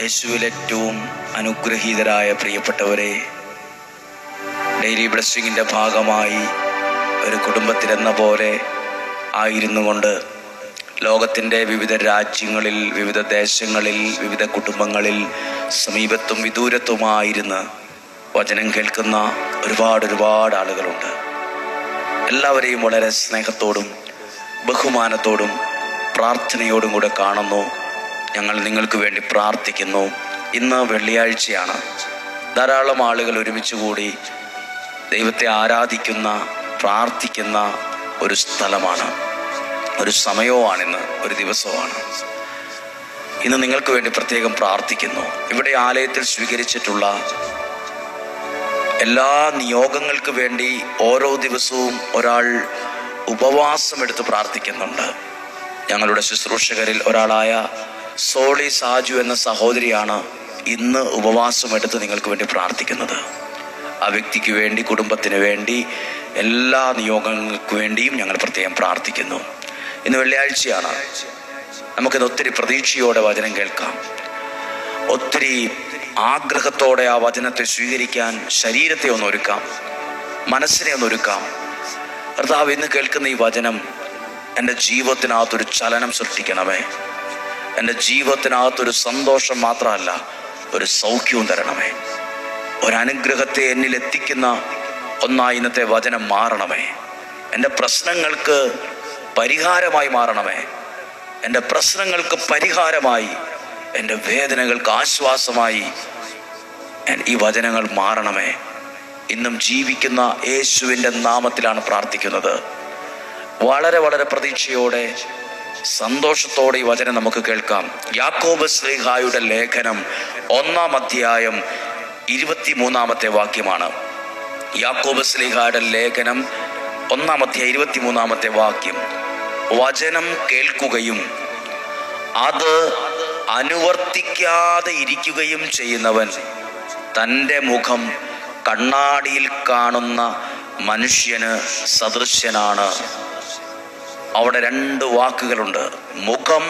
യേശുവിൽ ഏറ്റവും അനുഗ്രഹീതരായ പ്രിയപ്പെട്ടവരെ, ഡെയിലി ബ്ലെസ്സിങ്ങിൻ്റെ ഭാഗമായി ഒരു കുടുംബത്തിലെന്ന പോലെ ആയിരുന്നു കൊണ്ട് ലോകത്തിൻ്റെ വിവിധ രാജ്യങ്ങളിൽ, വിവിധ ദേശങ്ങളിൽ, വിവിധ കുടുംബങ്ങളിൽ, സമീപത്തും വിദൂരത്തുമായിരുന്ന് വചനം കേൾക്കുന്ന ഒരുപാട് ആളുകളുണ്ട്. എല്ലാവരെയും വളരെ സ്നേഹത്തോടും ബഹുമാനത്തോടും പ്രാർത്ഥനയോടും കൂടെ കാണുന്നു. ഞങ്ങൾ നിങ്ങൾക്ക് വേണ്ടി പ്രാർത്ഥിക്കുന്നു. ഇന്ന് വെള്ളിയാഴ്ചയാണ്. ധാരാളം ആളുകൾ ഒരുമിച്ച് കൂടി ദൈവത്തെ ആരാധിക്കുന്ന, പ്രാർത്ഥിക്കുന്ന ഒരു സ്ഥലമാണ്, ഒരു സമയവുമാണിന്ന്, ഒരു ദിവസമാണ്. ഇന്ന് നിങ്ങൾക്ക് വേണ്ടി പ്രത്യേകം പ്രാർത്ഥിക്കുന്നു. ഇവിടെ ആലയത്തിൽ സ്വീകരിച്ചിട്ടുള്ള എല്ലാ നിയോഗങ്ങൾക്ക് വേണ്ടി ഓരോ ദിവസവും ഒരാൾ ഉപവാസമെടുത്ത് പ്രാർത്ഥിക്കുന്നുണ്ട്. ഞങ്ങളുടെ ശുശ്രൂഷകരിൽ ഒരാളായ സോളി സാജു എന്ന സഹോദരിയാണ് ഇന്ന് ഉപവാസമെടുത്ത് നിങ്ങൾക്ക് വേണ്ടി പ്രാർത്ഥിക്കുന്നത്. ആ വ്യക്തിക്ക് വേണ്ടി, കുടുംബത്തിന് വേണ്ടി, എല്ലാ നിയോഗങ്ങൾക്ക് വേണ്ടിയും ഞങ്ങൾ പ്രത്യേകം പ്രാർത്ഥിക്കുന്നു. ഇന്ന് വെള്ളിയാഴ്ചയാണ്. നമുക്കിന്ന് ഒത്തിരി പ്രതീക്ഷയോടെ വചനം കേൾക്കാം. ഒത്തിരി ആഗ്രഹത്തോടെ ആ വചനത്തെ സ്വീകരിക്കാൻ ശരീരത്തെ ഒന്നൊരുക്കാം, മനസ്സിനെ ഒന്നൊരുക്കാം. കർത്താവ്, ഇന്ന് കേൾക്കുന്ന ഈ വചനം എൻ്റെ ജീവിതത്തിനകത്തൊരു ചലനം സൃഷ്ടിക്കണമേ. എൻ്റെ ജീവിതത്തിനകത്തൊരു സന്തോഷം മാത്രമല്ല, ഒരു സൗഖ്യവും തരണമേ. ഒരനുഗ്രഹത്തെ എന്നിൽ എത്തിക്കുന്ന ഒന്നായി ഇന്നത്തെ വചനം മാറണമേ. എൻ്റെ പ്രശ്നങ്ങൾക്ക് പരിഹാരമായി മാറണമേ. എൻ്റെ പ്രശ്നങ്ങൾക്ക് പരിഹാരമായി, എൻ്റെ വേദനകൾക്ക് ആശ്വാസമായി ഈ വചനങ്ങൾ മാറണമേ. ഇന്നും ജീവിക്കുന്ന യേശുവിൻ്റെ നാമത്തിലാണ് പ്രാർത്ഥിക്കുന്നത്. വളരെ പ്രതീക്ഷയോടെ, സന്തോഷത്തോടെ ഈ വചനം നമുക്ക് കേൾക്കാം. യാക്കോബ് ശ്ലീഹായുടെ ലേഖനം 1-ാം അധ്യായം 23-ാമത്തെ വാക്യമാണ്. യാക്കോബ് ശ്ലീഹായുടെ ലേഖനം 1-ാം അധ്യായം 23-ാമത്തെ വാക്യം. വചനം കേൾക്കുകയും അത് അനുവർത്തിക്കാതെ ഇരിക്കുകയും ചെയ്യുന്നവൻ തൻ്റെ മുഖം കണ്ണാടിയിൽ കാണുന്ന മനുഷ്യന് സദൃശ്യനാണ്. അവിടെ 2 വാക്കുകളുണ്ട്. മുഖം,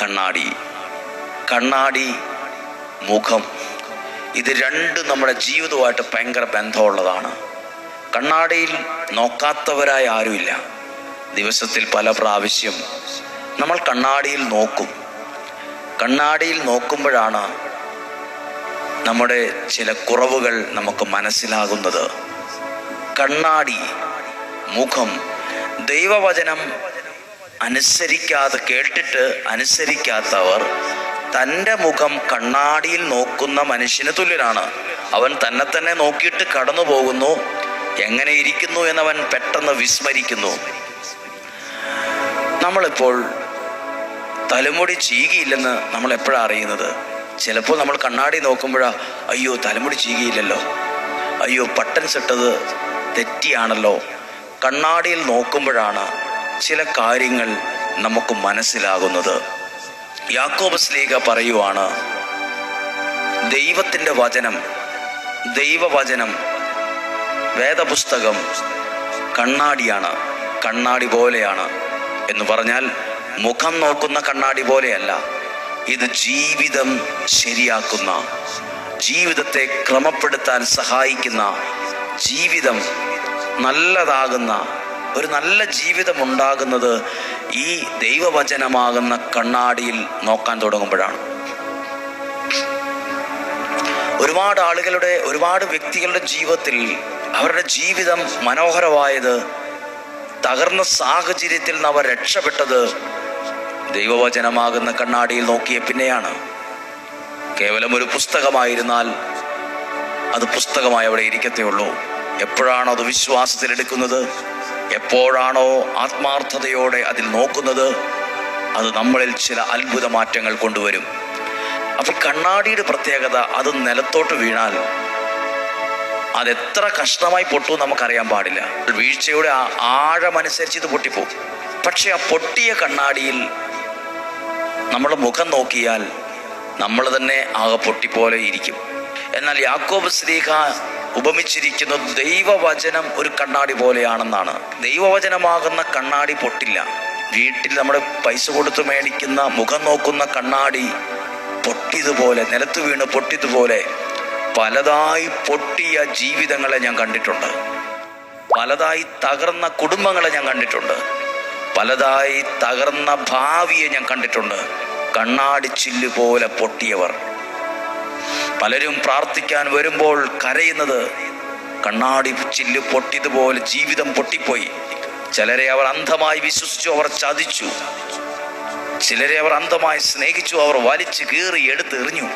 കണ്ണാടി. കണ്ണാടി, മുഖം. ഇത് രണ്ടും നമ്മുടെ ജീവിതവുമായിട്ട് ഭയങ്കര ബന്ധമുള്ളതാണ്. കണ്ണാടിയിൽ നോക്കാത്തവരായ ആരുമില്ല. ദിവസത്തിൽ പല പ്രാവശ്യം നമ്മൾ കണ്ണാടിയിൽ നോക്കും. കണ്ണാടിയിൽ നോക്കുമ്പോഴാണ് നമ്മുടെ ചില കുറവുകൾ നമുക്ക് മനസ്സിലാകുന്നത്. കണ്ണാടി, മുഖം. ദൈവവചനം അനുസരിക്കാതെ, കേട്ടിട്ട് അനുസരിക്കാത്തവർ തൻ്റെ മുഖം കണ്ണാടിയിൽ നോക്കുന്ന മനുഷ്യന് തുല്യനാണ്. അവൻ തന്നെ നോക്കിയിട്ട് കടന്നു പോകുന്നു. എങ്ങനെ ഇരിക്കുന്നു എന്നവൻ പെട്ടെന്ന് വിസ്മരിക്കുന്നു. നമ്മളിപ്പോൾ തലമുടി ചീകിയില്ലെന്ന് നമ്മൾ എപ്പോഴാണ് അറിയുന്നത്? ചിലപ്പോൾ നമ്മൾ കണ്ണാടി നോക്കുമ്പോഴാണ്, അയ്യോ തലമുടി ചീകിയില്ലല്ലോ, അയ്യോ ബട്ടൺസ് ഇട്ടത് തെറ്റിയാണല്ലോ. കണ്ണാടിയിൽ നോക്കുമ്പോഴാണ് ചില കാര്യങ്ങൾ നമുക്ക് മനസ്സിലാകുന്നത്. യാക്കോബ് ശ്ലീഹ പറയുവാണ്, ദൈവത്തിൻ്റെ വചനം, ദൈവവചനം, വേദപുസ്തകം കണ്ണാടിയാണ്, കണ്ണാടി പോലെയാണ്. എന്ന് പറഞ്ഞാൽ മുഖം നോക്കുന്ന കണ്ണാടി പോലെയല്ല. ഇത് ജീവിതം ശരിയാക്കുന്ന, ജീവിതത്തെ ക്രമപ്പെടുത്താൻ സഹായിക്കുന്ന, ജീവിതം നല്ലതാകുന്ന, ഒരു നല്ല ജീവിതം ഉണ്ടാകുന്നത് ഈ ദൈവവചനമാകുന്ന കണ്ണാടിയിൽ നോക്കാൻ തുടങ്ങുമ്പോഴാണ്. ഒരുപാട് വ്യക്തികളുടെ ജീവിതത്തിൽ അവരുടെ ജീവിതം മനോഹരമായത്, തകർന്ന സാഹചര്യത്തിൽ നിന്ന് അവർ രക്ഷപ്പെട്ടത് ദൈവവചനമാകുന്ന കണ്ണാടിയിൽ നോക്കിയ പിന്നെയാണ്. കേവലം ഒരു പുസ്തകമായിരുന്നാൽ അത് പുസ്തകമായി അവിടെ ഇരിക്കത്തേ ഉള്ളൂ. എപ്പോഴാണോ അത് വിശ്വാസത്തിലെടുക്കുന്നത്, എപ്പോഴാണോ ആത്മാർത്ഥതയോടെ അതിൽ നോക്കുന്നത്, അത് നമ്മളിൽ ചില അത്ഭുത മാറ്റങ്ങൾ കൊണ്ടുവരും. അപ്പോൾ കണ്ണാടിയുടെ പ്രത്യേകത, അത് നിലത്തോട്ട് വീണാൽ അതെത്ര കഷ്ണമായി പൊട്ടു നമുക്കറിയാൻ പാടില്ല. വീഴ്ചയുടെ ആഴമനുസരിച്ച് ഇത് പൊട്ടിപ്പോകും. പക്ഷെ ആ പൊട്ടിയ കണ്ണാടിയിൽ നമ്മുടെ മുഖം നോക്കിയാൽ നമ്മൾ തന്നെ ആകെ പൊട്ടിപ്പോലെ ഇരിക്കും. എന്നാൽ യാക്കോബ് ശ്ലീഹ ഉപമിച്ചിരിക്കുന്നത് ദൈവവചനം ഒരു കണ്ണാടി പോലെയാണെന്നാണ്. ദൈവവചനമാകുന്ന കണ്ണാടി പൊട്ടില്ല. വീട്ടിൽ നമ്മൾ പൈസ കൊടുത്ത് മേടിക്കുന്ന മുഖം നോക്കുന്ന കണ്ണാടി പൊട്ടും. പൊട്ടിയതുപോലെ, നിലത്ത് വീണ് പൊട്ടിയതുപോലെ പലതായി പൊട്ടിയ ജീവിതങ്ങളെ ഞാൻ കണ്ടിട്ടുണ്ട്. പലതായി തകർന്ന കുടുംബങ്ങളെ ഞാൻ കണ്ടിട്ടുണ്ട്. പലതായി തകർന്ന ഭാവിയെ ഞാൻ കണ്ടിട്ടുണ്ട്. കണ്ണാടി ചില്ല് പോലെ പൊട്ടിയവർ. പലരും പ്രാർത്ഥിക്കാൻ വരുമ്പോൾ കരയുന്നത് കണ്ണാടി ചില്ല് പൊട്ടിയതുപോലെ ജീവിതം പൊട്ടിപ്പോയി. ചിലരെ അവർ അന്ധമായി വിശ്വസിച്ചു, അവർ ചതിച്ചു. ചിലരെ അവർ അന്ധമായി സ്നേഹിച്ചു, അവർ വലിച്ചു കീറി എടുത്തെറിഞ്ഞു.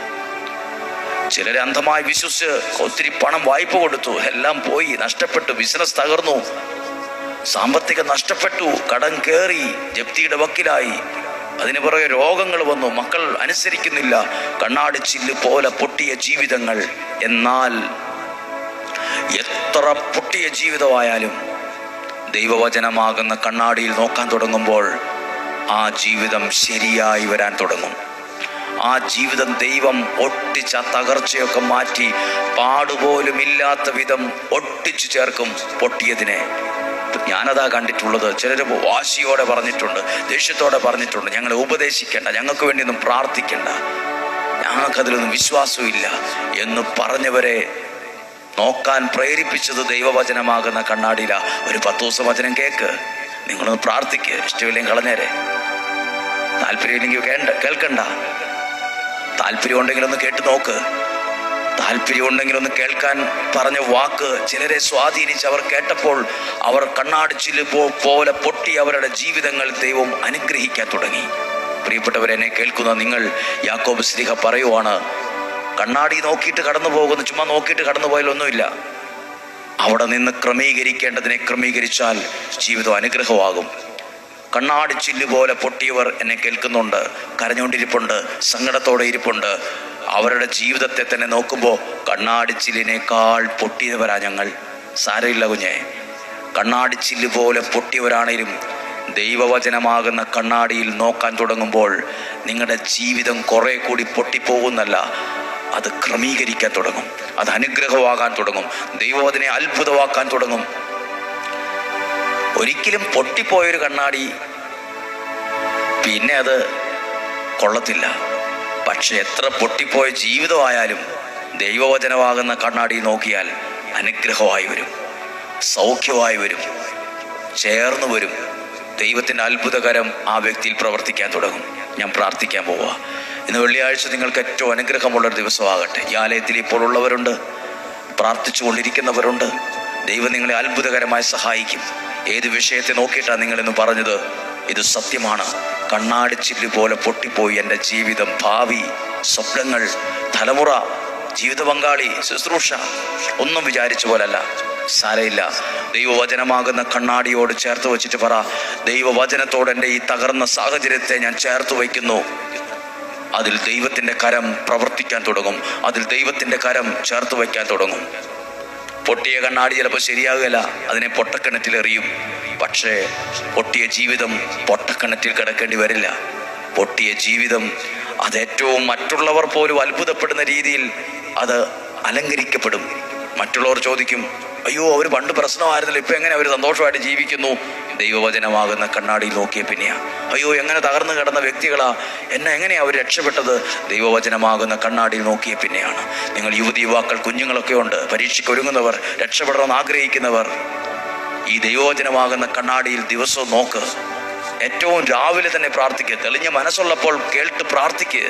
ചിലരെ അന്ധമായി വിശ്വസിച്ച് ഒത്തിരി പണം വായ്പ കൊടുത്തു, എല്ലാം പോയി, നഷ്ടപ്പെട്ടു. ബിസിനസ് തകർന്നു, സാമ്പത്തികം നഷ്ടപ്പെട്ടു, കടം കയറി, ജപ്തിയുടെ വക്കിലായി. അതിന് പുറകെ രോഗങ്ങൾ വന്നു, മക്കൾ അനുസരിക്കുന്നില്ല. കണ്ണാടി ചില്ല് പോലെ പൊട്ടിയ ജീവിതങ്ങൾ. എന്നാൽ എത്ര പൊട്ടിയ ജീവിതമായാലും ദൈവവചനമാകുന്ന കണ്ണാടിയിൽ നോക്കാൻ തുടങ്ങുമ്പോൾ ആ ജീവിതം ശരിയായി വരാൻ തുടങ്ങും. ആ ജീവിതം ദൈവം ഒട്ടിച്ച തകർച്ചയൊക്കെ മാറ്റി പാടുപോലും ഇല്ലാത്ത വിധം ഒട്ടിച്ചു ചേർക്കും പൊട്ടിയതിനെ. ഞാനതാ കണ്ടിട്ടുള്ളത്. ചിലർ വാശിയോടെ പറഞ്ഞിട്ടുണ്ട്, ദേഷ്യത്തോടെ പറഞ്ഞിട്ടുണ്ട്, ഞങ്ങളെ ഉപദേശിക്കേണ്ട, ഞങ്ങൾക്ക് വേണ്ടി ഒന്നും പ്രാർത്ഥിക്കേണ്ട, ഞങ്ങൾക്കതിലൊന്നും വിശ്വാസമില്ല എന്ന് പറഞ്ഞവരെ നോക്കാൻ പ്രേരിപ്പിച്ചത് ദൈവവചനമാകുന്ന കണ്ണാടിയില. ഒരു 10 ദിവസം വചനം കേക്ക്, നിങ്ങളൊന്ന് പ്രാർത്ഥിക്ക്, ഇഷ്ടമില്ലെങ്കിൽ കളഞ്ഞേരെ. താല്പര്യമില്ലെങ്കിൽ കേൾക്കണ്ട. താല്പര്യം ഉണ്ടെങ്കിലൊന്ന് കേട്ട് നോക്ക്. താല്പര്യം ഉണ്ടെങ്കിലൊന്ന് കേൾക്കാൻ പറഞ്ഞ വാക്ക് ചിലരെ സ്വാധീനിച്ച് അവർ കേട്ടപ്പോൾ അവർ കണ്ണാടിച്ചില് പോലെ പൊട്ടി അവരുടെ ജീവിതങ്ങൾ ദൈവം അനുഗ്രഹിക്കാൻ തുടങ്ങി. പ്രിയപ്പെട്ടവരെന്നെ കേൾക്കുന്ന നിങ്ങൾ, യാക്കോബ് ശ്ലീഹ പറയുവാണ്, കണ്ണാടി നോക്കിയിട്ട് കടന്നു പോകുന്നു, ചുമ്മാ നോക്കിയിട്ട് കടന്നു പോയാലൊന്നുമില്ല. അവിടെ നിന്ന് ക്രമീകരിക്കേണ്ടതിനെ ക്രമീകരിച്ചാൽ ജീവിതം അനുഗ്രഹമാകും. കണ്ണാടി ചില്ല് പോലെ പൊട്ടിയവർ എന്നെ കേൾക്കുന്നുണ്ട്, കരഞ്ഞുകൊണ്ടിരിപ്പുണ്ട്, സങ്കടത്തോടെ ഇരിപ്പുണ്ട്. അവരുടെ ജീവിതത്തെ തന്നെ നോക്കുമ്പോൾ കണ്ണാടി ചില്ലിനേക്കാൾ പൊട്ടിയവരാ ഞങ്ങൾ. സാരമില്ല കുഞ്ഞെ, കണ്ണാടി ചില്ല് പോലെ പൊട്ടിയവരാണേലും ദൈവവചനമാകുന്ന കണ്ണാടിയിൽ നോക്കാൻ തുടങ്ങുമ്പോൾ നിങ്ങളുടെ ജീവിതം കുറെ കൂടി പൊട്ടിപ്പോകുന്നല്ല, അത് ക്രമീകരിക്കാൻ തുടങ്ങും, അത് അനുഗ്രഹമാകാൻ തുടങ്ങും, ദൈവം അതിനെ അത്ഭുതമാക്കാൻ തുടങ്ങും. ഒരിക്കലും പൊട്ടിപ്പോയൊരു കണ്ണാടി പിന്നെ അത് കൊള്ളത്തില്ല. പക്ഷെ എത്ര പൊട്ടിപ്പോയ ജീവിതമായാലും ദൈവവചനമാകുന്ന കണ്ണാടി നോക്കിയാൽ അനുഗ്രഹമായി വരും, സൗഖ്യമായി വരും, ചേർന്ന് വരും. ദൈവത്തിൻ്റെ അത്ഭുതകരം ആ വ്യക്തിയിൽ പ്രവർത്തിക്കാൻ തുടങ്ങും. ഞാൻ പ്രാർത്ഥിക്കാൻ പോവുക. ഇന്ന് വെള്ളിയാഴ്ച നിങ്ങൾക്ക് ഏറ്റവും അനുഗ്രഹമുള്ളൊരു ദിവസമാകട്ടെ. ഈ ആലയത്തിൽ ഇപ്പോൾ ഉള്ളവരുണ്ട്, പ്രാർത്ഥിച്ചു കൊണ്ടിരിക്കുന്നവരുണ്ട്. ദൈവം നിങ്ങളെ അത്ഭുതകരമായി സഹായിക്കും. ഏത് വിഷയത്തെ നോക്കിയിട്ടാണ് നിങ്ങളിന്ന് പറഞ്ഞത്? ഇത് സത്യമാണ്. കണ്ണാടി ചില്ല് പോലെ പൊട്ടിപ്പോയി എൻ്റെ ജീവിതം, ഭാവി, സ്വപ്നങ്ങൾ, തലമുറ, ജീവിത പങ്കാളി, ശുശ്രൂഷ, ഒന്നും വിചാരിച്ച പോലല്ല. സാരയില്ല, ദൈവവചനമാകുന്ന കണ്ണാടിയോട് ചേർത്ത് വെച്ചിട്ട് പറ, ദൈവവചനത്തോട് എൻ്റെ ഈ തകർന്ന സാഹചര്യത്തെ ഞാൻ ചേർത്ത് വയ്ക്കുന്നു. അതിൽ ദൈവത്തിൻ്റെ കരം പ്രവർത്തിക്കാൻ തുടങ്ങും, അതിൽ ദൈവത്തിൻ്റെ കരം ചേർത്ത് വയ്ക്കാൻ തുടങ്ങും. പൊട്ടിയ കണ്ണാടി ചിലപ്പോൾ ശരിയാകുകയില്ല, അതിനെ പൊട്ടക്കിണറ്റിലെറിയും. പക്ഷേ പൊട്ടിയ ജീവിതം പൊട്ടക്കിണറ്റിൽ കിടക്കേണ്ടി വരില്ല. പൊട്ടിയ ജീവിതം അത് ഏറ്റവും മറ്റുള്ളവർ പോലും അത്ഭുതപ്പെടുന്ന രീതിയിൽ അത് അലങ്കരിക്കപ്പെടും. മറ്റുള്ളവർ ചോദിക്കും, അയ്യോ അവർ പണ്ട് പ്രശ്നമായിരുന്നില്ല, ഇപ്പം എങ്ങനെ അവർ സന്തോഷമായിട്ട് ജീവിക്കുന്നു? ദൈവവചനമാകുന്ന കണ്ണാടിയിൽ നോക്കിയ പിന്നെയാ, അയ്യോ എങ്ങനെ തകർന്നു കിടന്ന വ്യക്തികളാ, എങ്ങനെയാ അവർ രക്ഷപ്പെട്ടത്? ദൈവവചനമാകുന്ന കണ്ണാടിയിൽ നോക്കിയ പിന്നെയാണ്. നിങ്ങൾ യുവതി യുവാക്കൾ കുഞ്ഞുങ്ങളൊക്കെ ഉണ്ട്, പരീക്ഷയ്ക്ക് ഒരുങ്ങുന്നവർ, രക്ഷപ്പെടണമെന്ന് ആഗ്രഹിക്കുന്നവർ, ഈ ദൈവവചനമാകുന്ന കണ്ണാടിയിൽ ദിവസവും നോക്ക്. ഏറ്റവും രാവിലെ തന്നെ പ്രാർത്ഥിക്കുക. തെളിഞ്ഞ മനസ്സുള്ളപ്പോൾ കേട്ട് പ്രാർത്ഥിക്കുക.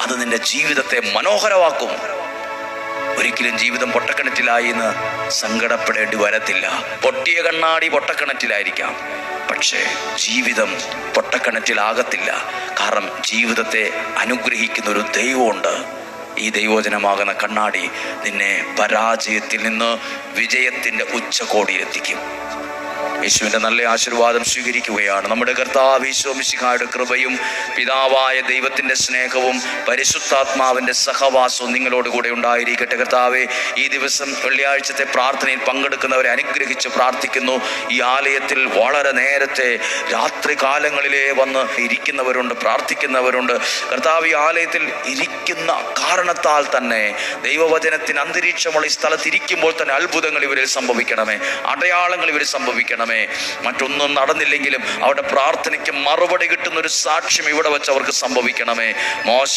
അത് നിന്റെ ജീവിതത്തെ മനോഹരമാക്കും. ഒരിക്കലും ജീവിതം പൊട്ടക്കിണറ്റിലായി എന്ന് സങ്കടപ്പെടേണ്ടി വരത്തില്ല. പൊട്ടിയ കണ്ണാടി പൊട്ടക്കിണറ്റിലായിരിക്കാം, പക്ഷേ ജീവിതം പൊട്ടക്കിണറ്റിലാകത്തില്ല. കാരണം ജീവിതത്തെ അനുഗ്രഹിക്കുന്ന ഒരു ദൈവമുണ്ട്. ഈ ദൈവവചനമാകുന്ന കണ്ണാടി നിന്നെ പരാജയത്തിൽ നിന്ന് വിജയത്തിൻ്റെ ഉച്ചകോടിയിലെത്തിക്കും. യേശുവിൻ്റെ നല്ല ആശീർവാദം സ്വീകരിക്കുകയാണ്. നമ്മുടെ കർത്താവ് ഈശോ മിശിഹായുടെ കൃപയും പിതാവായ ദൈവത്തിൻ്റെ സ്നേഹവും പരിശുദ്ധാത്മാവിൻ്റെ സഹവാസവും നിങ്ങളോട് കൂടെ ഉണ്ടായിരിക്കട്ടെ. കർത്താവെ, ഈ ദിവസം വെള്ളിയാഴ്ചത്തെ പ്രാർത്ഥനയിൽ പങ്കെടുക്കുന്നവരെ അനുഗ്രഹിച്ച് പ്രാർത്ഥിക്കുന്നു. ഈ ആലയത്തിൽ വളരെ നേരത്തെ രാത്രി കാലങ്ങളിലേ വന്ന് ഇരിക്കുന്നവരുണ്ട്, പ്രാർത്ഥിക്കുന്നവരുണ്ട്. കർത്താവ്, ഈ ആലയത്തിൽ ഇരിക്കുന്ന കാരണത്താൽ തന്നെ ദൈവവചനത്തിന് അന്തരീക്ഷമുള്ള ഈ സ്ഥലത്ത് ഇരിക്കുമ്പോൾ തന്നെ അത്ഭുതങ്ങൾ ഇവരിൽ സംഭവിക്കണമേ, അടയാളങ്ങൾ ഇവരിൽ സംഭവിക്കണമേ. നൽകണമേ. മറ്റൊന്നും നടന്നില്ലെങ്കിലും അവരുടെ പ്രാർത്ഥനയ്ക്ക് മറുപടി കിട്ടുന്ന ഒരു സാക്ഷ്യം ഇവിടെ വെച്ച് അവർക്ക് സംഭവിക്കണമേ. മോശ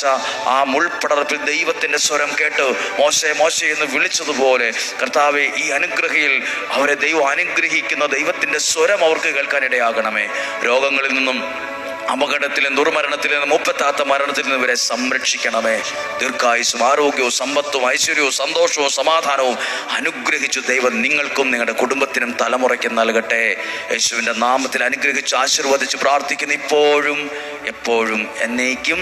ആ മുൾപ്പടർപ്പിൽ ദൈവത്തിൻ്റെ സ്വരം കേട്ട് മോശെ മോശെ എന്ന് വിളിച്ചതുപോലെ കർത്താവെ, ഈ അനുഗ്രഹയിൽ അവരെ ദൈവം അനുഗ്രഹിക്കുന്ന ദൈവത്തിൻ്റെ സ്വരം അവർക്ക് കേൾക്കാനിടയാകണമേ. രോഗങ്ങളിൽ നിന്നും, അപകടത്തിലും ദുർമരണത്തിൽ നിന്നും, മുപ്പത്താത്ത മരണത്തിൽ നിന്നും ഇവരെ സംരക്ഷിക്കണമേ. ദീർഘായുസ്സും ആരോഗ്യവും സമ്പത്തും ഐശ്വര്യവും സന്തോഷവും സമാധാനവും അനുഗ്രഹിച്ചു ദൈവം നിങ്ങൾക്കും നിങ്ങളുടെ കുടുംബത്തിനും തലമുറയ്ക്കും നൽകട്ടെ. യേശുവിൻ്റെ നാമത്തിൽ അനുഗ്രഹിച്ച് ആശീർവദിച്ച് പ്രാർത്ഥിക്കുന്നു, ഇപ്പോഴും എപ്പോഴും എന്നേക്കും.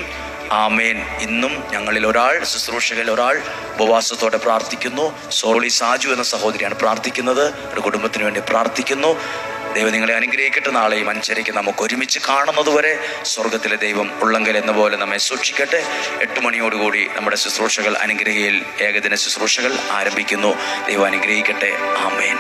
ആമേൻ. ഇന്നും ഞങ്ങളിൽ ഒരാൾ, ശുശ്രൂഷകളിൽ ഒരാൾ ഉപവാസത്തോടെ പ്രാർത്ഥിക്കുന്നു. സോളി സാജു എന്ന സഹോദരിയാണ് പ്രാർത്ഥിക്കുന്നത്. ഒരു കുടുംബത്തിന് വേണ്ടി പ്രാർത്ഥിക്കുന്നു. ദൈവം നിങ്ങളെ അനുഗ്രഹിക്കട്ടെ. നാളെയും 5:30 നമുക്ക് ഒരുമിച്ച് കാണുന്നതുവരെ സ്വർഗത്തിലെ ദൈവം ഉള്ളങ്കൽ എന്ന പോലെ നമ്മെ സൂക്ഷിക്കട്ടെ. 8 മണിയോടുകൂടി നമ്മുടെ ശുശ്രൂഷകൾ, അനുഗ്രഹയിൽ ഏകദിന ശുശ്രൂഷകൾ ആരംഭിക്കുന്നു. ദൈവം അനുഗ്രഹിക്കട്ടെ. ആമേൻ.